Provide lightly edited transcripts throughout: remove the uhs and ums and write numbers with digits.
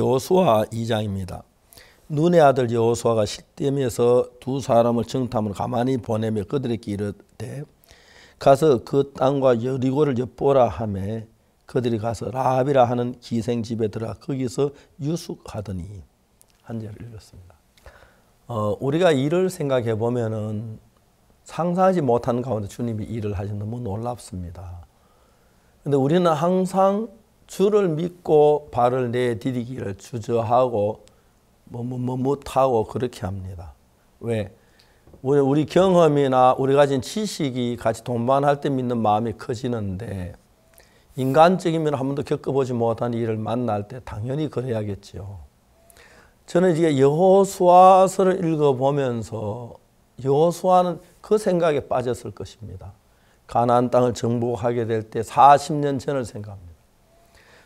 여호수아 2장입니다. 눈의 아들 여호수아가 시딤에서 두 사람을 정탐으로 가만히 보내며 그들에게 이르되 가서 그 땅과 여리고를 엿보라 하매 그들이 가서 라합이라 하는 기생집에 들어가 거기서 유숙하더니. 한 절을 읽었습니다. 우리가 일을 생각해 보면은 상상하지 못한 가운데 주님이 일을 하시 너무 놀랍습니다. 근데 우리는 항상 주를 믿고 발을 내디디기를 주저하고 못하고 그렇게 합니다. 왜? 우리 경험이나 우리 가진 지식이 같이 동반할 때 믿는 마음이 커지는데 인간적이면 한 번도 겪어보지 못한 일을 만날 때 당연히 그래야겠죠. 저는 이제 여호수아서를 읽어보면서 여호수아는 그 생각에 빠졌을 것입니다. 가나안 땅을 정복하게 될 때 40년 전을 생각합니다.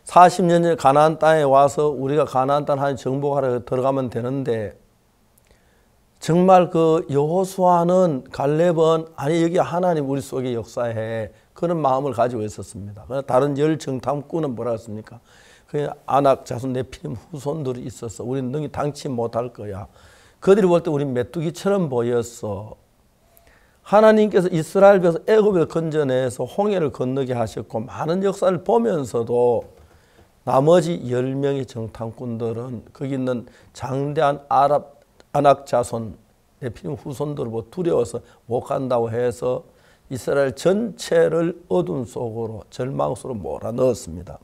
40년 전에 가나안 땅에 와서 우리가 가나안 땅 한 정복하러 들어가면 되는데 정말 그 여호수아는 갈렙은 아니 여기 하나님 우리 속에 역사해 그런 마음을 가지고 있었습니다. 다른 열 정탐꾼은 뭐라 했습니까? 그냥 아낙 자손 네피림 후손들이 있어서 우리는 능히 당치 못할 거야. 그들이 볼 때 우리 메뚜기처럼 보였어. 하나님께서 이스라엘 백성 애굽에서 건져내서 홍해를 건너게 하셨고 많은 역사를 보면서도 나머지 10명의 정탐꾼들은 거기 있는 장대한 아낙 자손 네피림 후손들을 보고 두려워서 못 간다고 해서 이스라엘 전체를 어둠 속으로 절망 속으로 몰아넣었습니다.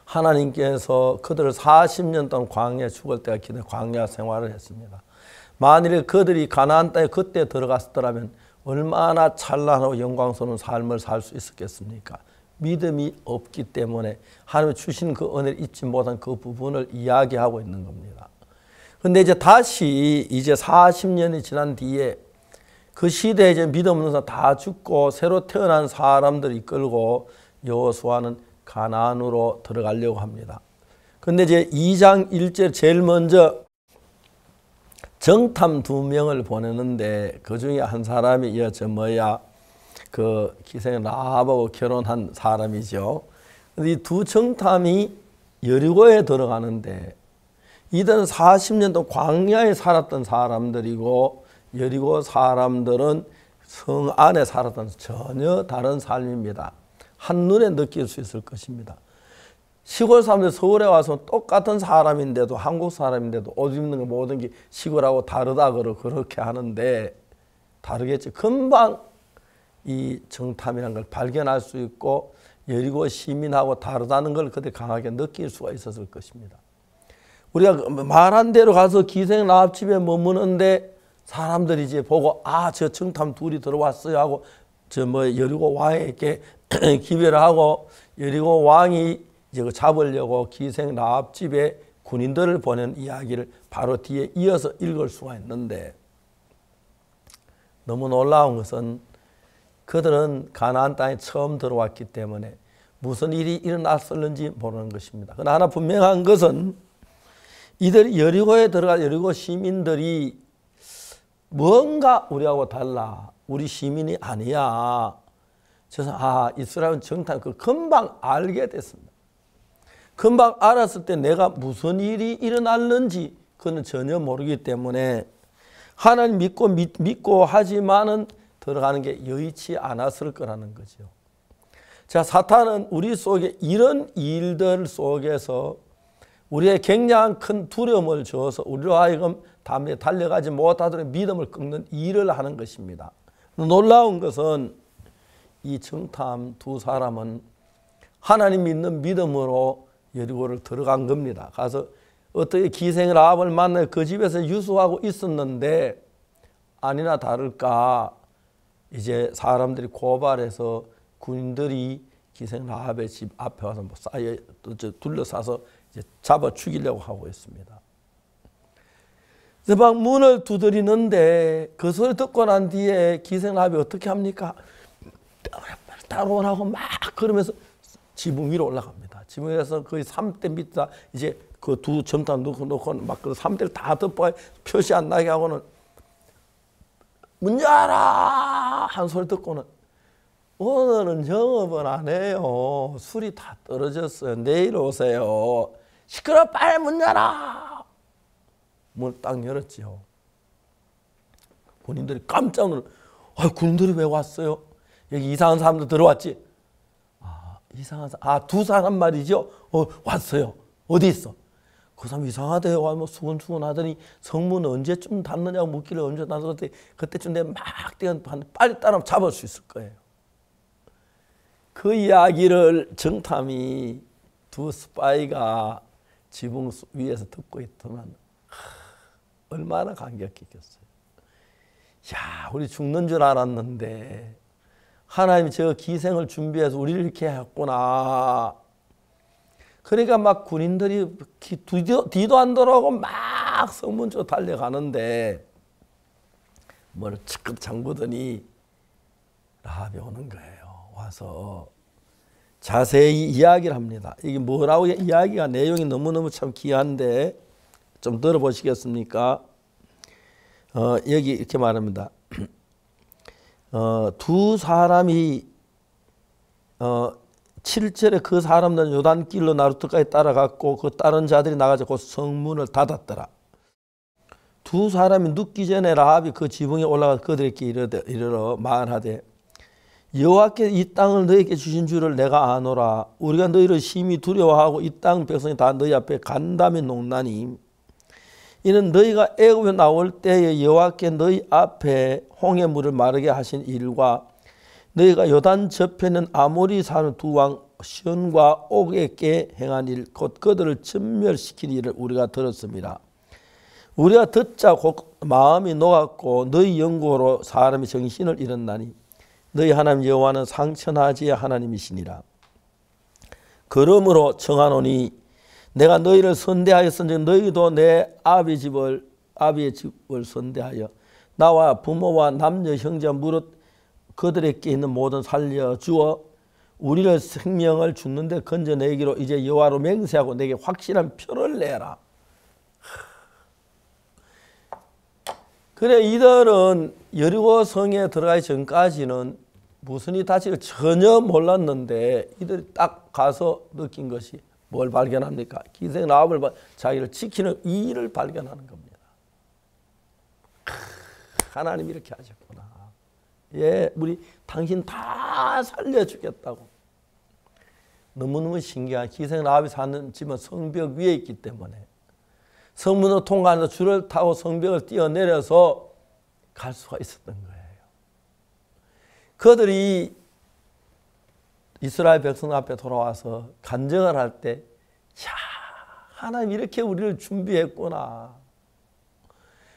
하나님께서 그들을 40년 동안 광야에 죽을 때가 기다려 광야 생활을 했습니다. 만일에 그들이 가나안 땅에 그때 들어갔더라면 얼마나 찬란하고 영광스러운 삶을 살 수 있었겠습니까? 믿음이 없기 때문에 하나님이 주신 그 은혜를 잊지 못한 그 부분을 이야기하고 있는 겁니다. 그런데 이제 다시 이제 40년이 지난 뒤에 그 시대에 이제 믿음 없는 사람 다 죽고 새로 태어난 사람들 이끌고 여호수아는 가나안으로 들어가려고 합니다. 근데 이제 2장 1절 제일 먼저 정탐 2명을 보내는데 그 중에 한 사람이 그 기생 라합하고 결혼한 사람이죠. 근데 이 두 정탐이 여리고에 들어가는데 이들은 40년 동안 광야에 살았던 사람들이고 여리고 사람들은 성 안에 살았던 전혀 다른 삶입니다. 한눈에 느낄 수 있을 것입니다. 시골 사람들 서울에 와서 똑같은 사람인데도 한국 사람인데도 옷 입는 거 모든 게 시골하고 다르다 그렇게 하는데 다르겠죠. 금방 이 정탐이라는 걸 발견할 수 있고 여리고 시민하고 다르다는 걸 그때 강하게 느낄 수가 있었을 것입니다. 우리가 말한 대로 가서 기생 라합 집에 머무는데 사람들이 이제 보고 저 정탐 둘이 들어왔어요 하고 여리고 왕에게 기별을 하고 여리고 왕이 이제 잡으려고 기생 라합 집에 군인들을 보낸 이야기를 바로 뒤에 이어서 읽을 수가 있는데 너무 놀라운 것은 그들은 가나안 땅에 처음 들어왔기 때문에 무슨 일이 일어났을는지 모르는 것입니다. 그러나 하나 분명한 것은 이들 여리고에 들어간 여리고 시민들이 뭔가 우리하고 달라. 우리 시민이 아니야. 그래서 이스라엘은 정탐 금방 알게 됐습니다. 금방 알았을 때 내가 무슨 일이 일어났는지 그는 전혀 모르기 때문에 하나님 믿고 하지만은 들어가는 게 여의치 않았을 거라는 거죠. 자, 사탄은 우리 속에 이런 일들 속에서 우리의 굉장한 큰 두려움을 줘서 우리로 하여금 다음에 달려가지 못하도록 믿음을 끊는 일을 하는 것입니다. 놀라운 것은 이 정탐 두 사람은 하나님 믿는 믿음으로 여리고를 들어간 겁니다. 가서 어떻게 기생 라합을 만나 그 집에서 유수하고 있었는데 아니나 다를까 이제 사람들이 고발해서 군인들이 기생 라합의 집 앞에 와서 둘러싸서 이제 잡아 죽이려고 하고 있습니다. 그래서 막 문을 두드리는데 그 소리 듣고 난 뒤에 기생 라합이 어떻게 합니까? 따라오라고 막 그러면서 지붕 위로 올라갑니다. 지붕 위에서 거의 3대 밑에 이제 그 두 점탄 놓고 막 그 3대를 다 덮어 표시 안 나게 하고는 문 열어! 한 소리 듣고는 오늘은 영업은 안 해요. 술이 다 떨어졌어요. 내일 오세요. 시끄러, 빨리 문 열어. 문을 딱 열었죠. 군인들이 깜짝 놀라. 군인들이 왜 왔어요? 여기 이상한 사람들 들어왔지? 이상한 사람. 두 사람 말이죠. 왔어요. 어디 있어? 그 사람 이상하대요. 뭐 수근수근 하더니 성문 언제쯤 닫느냐고 묻기를 언제 닫았더니 그때쯤 되면 막 뛰어서 빨리 따라오면 잡을 수 있을 거예요. 그 이야기를 정탐이 두 스파이가 지붕 위에서 듣고 있더만 얼마나 감격했겠어요. 야, 우리 죽는 줄 알았는데 하나님이 저 기생을 준비해서 우리를 이렇게 했구나. 그러니까 막 군인들이 뒤도 안 돌아오고 막 성문 쪽으로 달려가는데 뭘 척 잠그더니 라합이 오는 거예요. 와서 자세히 이야기를 합니다. 이게 뭐라고 이야기가 내용이 너무너무 참 귀한데 좀 들어보시겠습니까? 여기 이렇게 말합니다. 두 사람이 7절에 그 사람들은 요단길로 나루터까지 따라갔고 그 다른 자들이 나가서 곧 성문을 닫았더라. 두 사람이 눕기 전에 라합이 그 지붕에 올라가서 그들에게 이르러 말하되 여호와께서 이 땅을 너희에게 주신 줄을 내가 아노라. 우리가 너희를 심히 두려워하고 이 땅 백성이 다 너희 앞에 간담이 녹나니 이는 너희가 애굽에 나올 때에 여호와께 너희 앞에 홍해 물을 마르게 하신 일과 너희가 요단 저편은 아모리 사는 두 왕 시온과 옥에게 행한 일 곧 그들을 전멸시킨 일을 우리가 들었습니다. 우리가 듣자 곧 마음이 녹았고 너희 영고로 사람이 정신을 잃었나니 너희 하나님 여호와는 상천하지의 하나님이시니라. 그러므로 청하노니 내가 너희를 선대하였은즉 너희도 내 아비의 집을 선대하여 나와 부모와 남녀 형제와 무릇 그들에게 있는 모든 살려주어 우리를 생명을 죽는데 건져내기로 이제 여호와로 맹세하고 내게 확실한 표를 내라. 그래 이들은 여리고 성에 들어가기 전까지는 무슨 일이 다치를 전혀 몰랐는데 이들이 딱 가서 느낀 것이 뭘 발견합니까? 기생 라합을 자기를 지키는 이 일을 발견하는 겁니다. 하나님이 이렇게 하셨구나. 예, 우리 당신 다 살려주겠다고. 너무너무 신기한 기생 라합이 사는 집은 성벽 위에 있기 때문에 성문으로 통과해서 줄을 타고 성벽을 뛰어내려서 갈 수가 있었던 거예요. 그들이 이스라엘 백성 앞에 돌아와서 간증을 할 때, 야, 하나님 이렇게 우리를 준비했구나.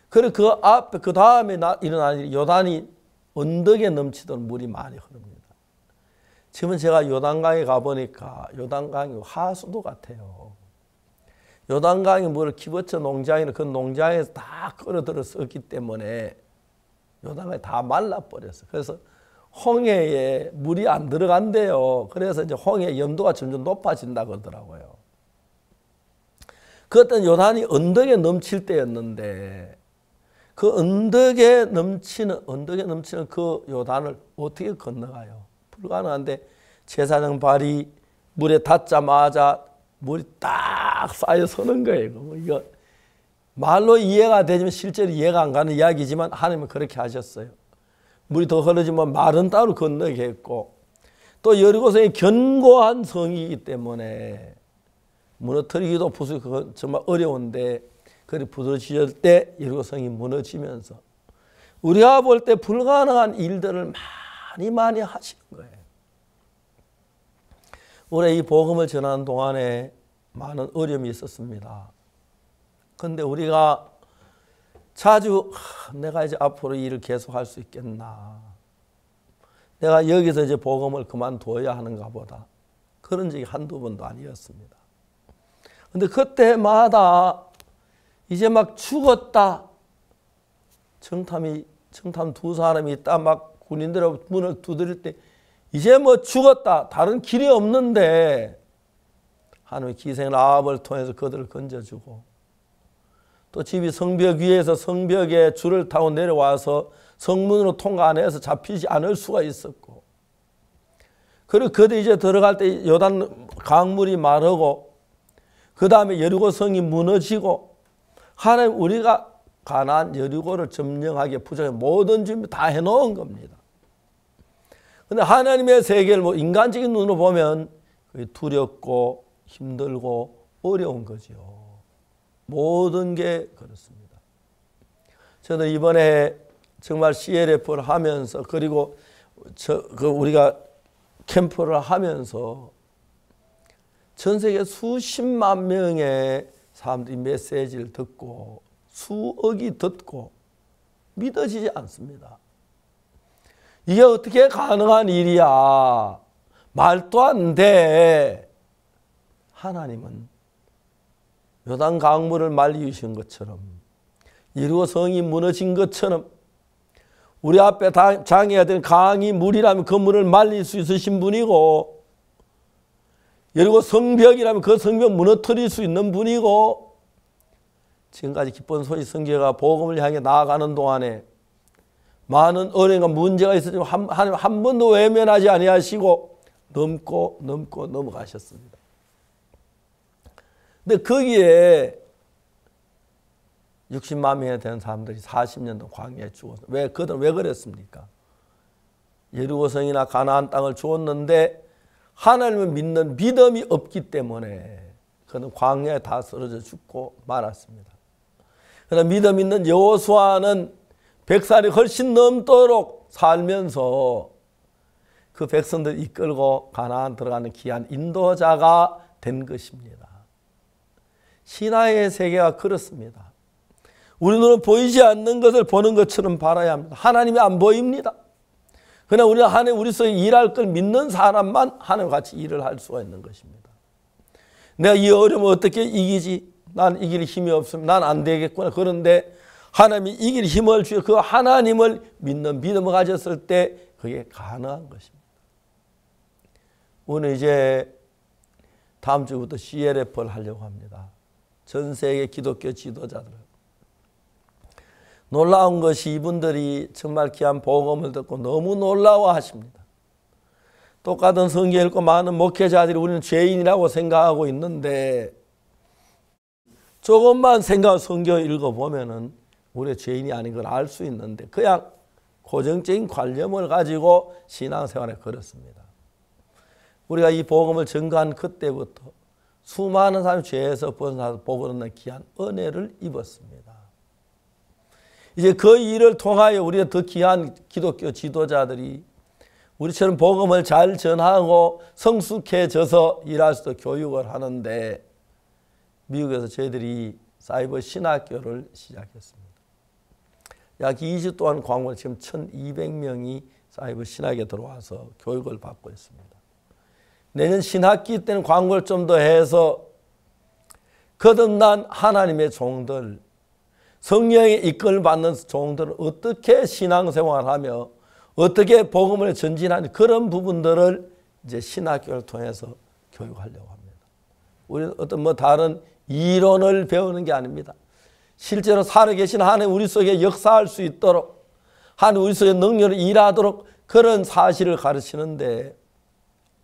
그리고 그 앞에, 그 다음에 일어난 일이 요단이 언덕에 넘치도록 물이 많이 흐릅니다. 지금 제가 요단강에 가보니까 요단강이 하수도 같아요. 요단강이 물을 키버쳐 농장이나 그 농장에서 다 끌어들여 썼기 때문에 요단강이 다 말라버렸어요. 그래서 홍해에 물이 안 들어간대요. 그래서 이제 홍해 염도가 점점 높아진다고 하더라고요. 그때 요단이 언덕에 넘칠 때였는데 그 언덕에 넘치는 그 요단을 어떻게 건너가요? 불가능한데 제사장 발이 물에 닿자마자 물이 딱 쌓여 서는 거예요. 이거 말로 이해가 되지만 실제로 이해가 안 가는 이야기지만 하나님은 그렇게 하셨어요. 물이 더 흐르지만 말은 따로 건너게 했고 또 여리고성이 견고한 성이기 때문에 무너뜨리기도 부수기도 정말 어려운데 그리 부서질 때 여리고성이 무너지면서 우리가 볼 때 불가능한 일들을 많이 하시는 거예요. 올해 이 복음을 전하는 동안에 많은 어려움이 있었습니다. 그런데 우리가 자주 내가 이제 앞으로 일을 계속할 수 있겠나, 내가 여기서 이제 복음을 그만둬야 하는가 보다, 그런 적이 한두 번도 아니었습니다. 그런데 그때마다 이제 막 죽었다, 정탐 두 사람이 있다, 막 군인들하고 문을 두드릴 때 이제 뭐 죽었다, 다른 길이 없는데 하나님의 기생 라합을 통해서 그들을 건져주고 또 집이 성벽 위에서 성벽에 줄을 타고 내려와서 성문으로 통과 안 해서 잡히지 않을 수가 있었고, 그리고 그들이 이제 들어갈 때 요단 강물이 마르고 그 다음에 여리고 성이 무너지고 하나님 우리가 가나안 여리고를 점령하게 부족해 모든 준비 다 해놓은 겁니다. 그런데 하나님의 세계를 뭐 인간적인 눈으로 보면 두렵고 힘들고 어려운 거죠. 모든 게 그렇습니다. 저는 이번에 정말 CLF를 하면서 그리고 우리가 캠프를 하면서 전 세계 수십만 명의 사람들이 메시지를 듣고 수억이 듣고 믿어지지 않습니다. 이게 어떻게 가능한 일이야? 말도 안 돼. 하나님은 요단 강물을 말리신 것처럼 여리고 성이 무너진 것처럼 우리 앞에 장애가 된 강이 물이라면 그 물을 말릴 수 있으신 분이고 여리고 성벽이라면 그 성벽 무너뜨릴 수 있는 분이고 지금까지 기쁜 소리 선교가 복음을 향해 나아가는 동안에 많은 어려움과 문제가 있었지만 하나님 한 번도 외면하지 아니하시고 넘고 넘어가셨습니다. 근데 거기에 60만 명에 되는 사람들이 40년 동안 광야에 죽었어요. 왜 그랬습니까? 여리고성이나 가나안 땅을 주었는데 하나님을 믿는 믿음이 없기 때문에 그는 광야에 다 쓰러져 죽고 말았습니다. 그러나 믿음 있는 여호수아는 100살이 훨씬 넘도록 살면서 그 백성들 이끌고 가나안 들어가는 귀한 인도자가 된 것입니다. 신화의 세계가 그렇습니다. 우리 눈은 보이지 않는 것을 보는 것처럼 바라야 합니다. 하나님이 안 보입니다. 그러나 우리는 하나님 우리 속에 일할 걸 믿는 사람만 하나님과 같이 일을 할 수가 있는 것입니다. 내가 이 어려움을 어떻게 이기지? 난 이길 힘이 없으면 난 안 되겠구나. 그런데 하나님이 이길 힘을 주어 그 하나님을 믿는 믿음을 가졌을 때 그게 가능한 것입니다. 오늘 이제 다음 주부터 CLF를 하려고 합니다. 전 세계 기독교 지도자들. 놀라운 것이 이분들이 정말 귀한 복음을 듣고 너무 놀라워하십니다. 똑같은 성경 읽고 많은 목회자들이 우리는 죄인이라고 생각하고 있는데 조금만 성경 읽어보면은 우리 죄인이 아닌 걸 알 수 있는데 그냥 고정적인 관념을 가지고 신앙생활에 걸었습니다. 우리가 이 복음을 전가한 그때부터 수많은 사람이 죄에서 벗어나서 복을 얻는 귀한 은혜를 입었습니다. 이제 그 일을 통하여 우리가 더 귀한 기독교 지도자들이 우리처럼 복음을 잘 전하고 성숙해져서 일할 수도 교육을 하는데 미국에서 저희들이 사이버 신학교를 시작했습니다. 약 2주 동안 광고를 지금 1200명이 사이버 신학에 들어와서 교육을 받고 있습니다. 내년 신학기 때는 광고를 좀 더 해서 거듭난 하나님의 종들, 성령의 이끌을 받는 종들은 어떻게 신앙생활하며 어떻게 복음을 전진하는 그런 부분들을 이제 신학교를 통해서 교육하려고 합니다. 우리는 어떤 다른 이론을 배우는 게 아닙니다. 실제로 살아계신 하나님 우리 속에 역사할 수 있도록 하나님 우리 속에 능력을 일하도록 그런 사실을 가르치는데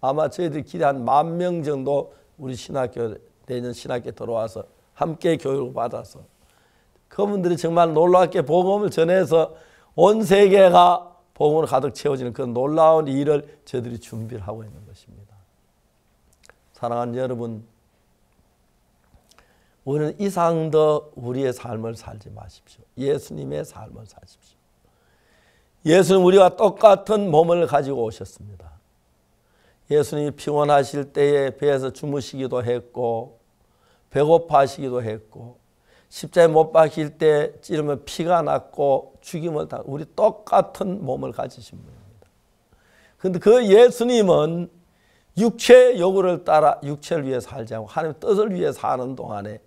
아마 저희들이 기대한 10,000명 정도 우리 신학교 내년 신학교에 들어와서 함께 교육을 받아서 그분들이 정말 놀랍게 복음을 전해서 온 세계가 복음으로 가득 채워지는 그런 놀라운 일을 저희들이 준비를 하고 있는 것입니다. 사랑하는 여러분, 우리는 이상 더 우리의 삶을 살지 마십시오. 예수님의 삶을 사십시오. 예수는 우리와 똑같은 몸을 가지고 오셨습니다. 예수님이 피곤하실 때에 배에서 주무시기도 했고 배고파하시기도 했고 십자가에 못 박힐 때 찌르면 피가 났고 죽임을 당하고 우리 똑같은 몸을 가지신 분입니다. 그런데 그 예수님은 육체의 요구를 따라 육체를 위해 살지 않고 하나님의 뜻을 위해 사는 동안에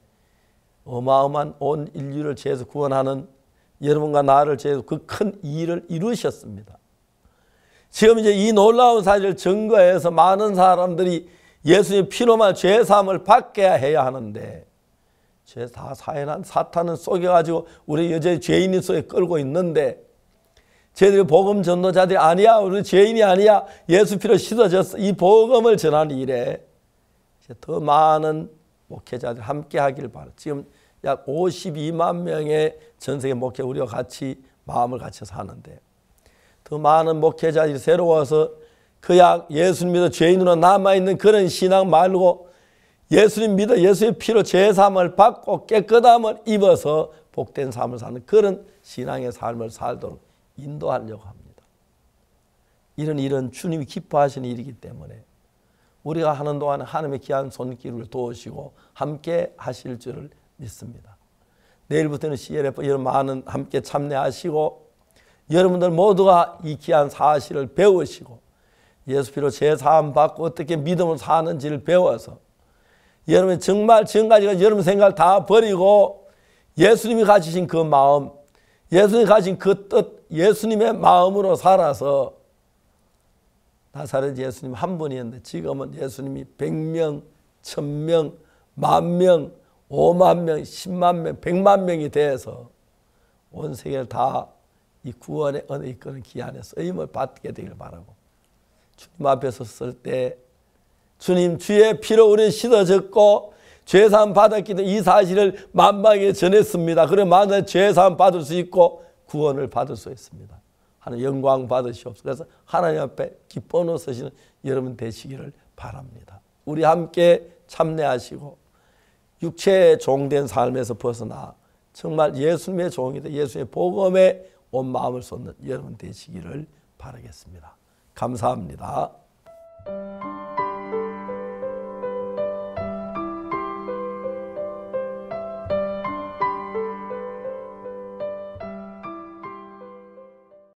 어마어마한 온 인류를 죄에서 구원하는 여러분과 나를 죄에서 그 큰 일을 이루셨습니다. 지금 이제 이 놀라운 사실을 증거해서 많은 사람들이 예수님의 피로만 죄사함을 받게 해야 하는데 죄 다 사해난 사탄은 속여가지고 우리 여전히 죄인이 속에 끌고 있는데 저희들이 복음 전도자들이 아니야 우리 죄인이 아니야 예수 피로 씻어졌어 이 복음을 전하는 일에 이제 더 많은 목회자들 함께 하길 바랍니다. 지금 약 52만 명의 전 세계 목회 우리와 같이 마음을 같이서 하는데 더 많은 목회자들이 새로워서 그냥 예수님 믿어 죄인으로 남아있는 그런 신앙 말고 예수님 믿어 예수의 피로 죄사함을 받고 깨끗함을 입어서 복된 삶을 사는 그런 신앙의 삶을 살도록 인도하려고 합니다. 이런 주님이 기뻐하시는 일이기 때문에 우리가 하는 동안 하나님의 귀한 손길을 도우시고 함께 하실 줄을 믿습니다. 내일부터는 CLF 이런 많은 함께 참여하시고 여러분들 모두가 이 귀한 사실을 배우시고 예수 피로 죄사함 받고 어떻게 믿음을 사는지를 배워서 여러분 정말 지금까지 여러분 생각을 다 버리고 예수님이 가지신 그 마음, 예수님이 가진 그 뜻, 예수님의 마음으로 살아서 나사렛 예수님 한 분이었는데 지금은 예수님이 100명, 1000명, 10,000명, 50,000명, 100,000명, 100,000명이 돼서 온 세계를 다 이 구원의 은혜 이끄는 기한에 쓰임을 받게 되길 바라고 주님 앞에 섰을 때 주님 주의 피로 우리는 씻어졌고 죄사함 받았기 때문에 이 사실을 만방에 전했습니다. 그래 만방에 죄사함 받을 수 있고 구원을 받을 수 있습니다. 하나님 영광 받으시옵소서. 그래서 하나님 앞에 기뻐 서시는 여러분 되시기를 바랍니다. 우리 함께 참여하시고 육체의 종된 삶에서 벗어나 정말 예수님의 종이다. 예수님의 복음에 온 마음을 쏟는 여러분 되시기를 바라겠습니다. 감사합니다.